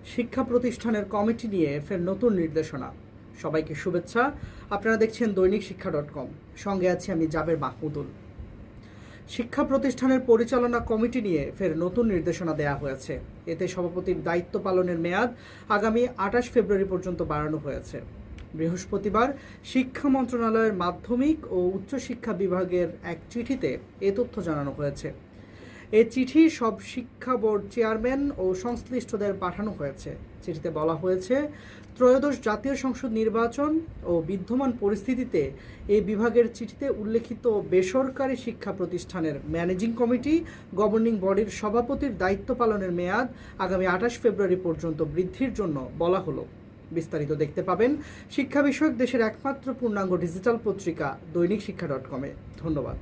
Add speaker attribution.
Speaker 1: শিক্ষা প্রতিষ্ঠানের কমিটি নিয়ে ফের নতুন নির্দেশনা। সবাইকে শুভেচ্ছা। আপনারা দেখছেন দৈনিক শিক্ষা.com। সঙ্গে আছি আমি জাবের মাহমুদুল। শিক্ষা প্রতিষ্ঠানের পরিচালনা কমিটি নিয়ে ফের নতুন নির্দেশনা দেওয়া হয়েছে। এতে সভাপতির দায়িত্ব পালনের মেয়াদ আগামী 28 ফেব্রুয়ারি পর্যন্ত বাড়ানো হয়েছে। বৃহস্পতিবার শিক্ষা মন্ত্রণালয়ের মাধ্যমিক ও উচ্চশিক্ষা বিভাগের এক চিঠিতে এ তথ্য জানানো হয়েছে। এ চিঠি সব শিক্ষা বোর্ড চেয়ারম্যান ও সংশ্লিষ্টদের পাঠানো হয়েছে। চিঠিতে বলা হয়েছে, ত্রয়োদশ জাতীয় সংসদ নির্বাচন ও বিদ্যমান পরিস্থিতিতে এই বিভাগের চিঠিতে উল্লেখিত বেসরকারি শিক্ষা প্রতিষ্ঠানের ম্যানেজিং কমিটি গভর্নিং বডির সভাপতির দায়িত্ব পালনের মেয়াদ আগামী 28 ফেব্রুয়ারি পর্যন্ত বৃদ্ধির জন্য বলা হলো। বিস্তারিত দেখতে পাবেন শিক্ষা বিষয়ক দেশের একমাত্র পূর্ণাঙ্গ ডিজিটাল পত্রিকা দৈনিক শিক্ষা.com-এ। ধন্যবাদ।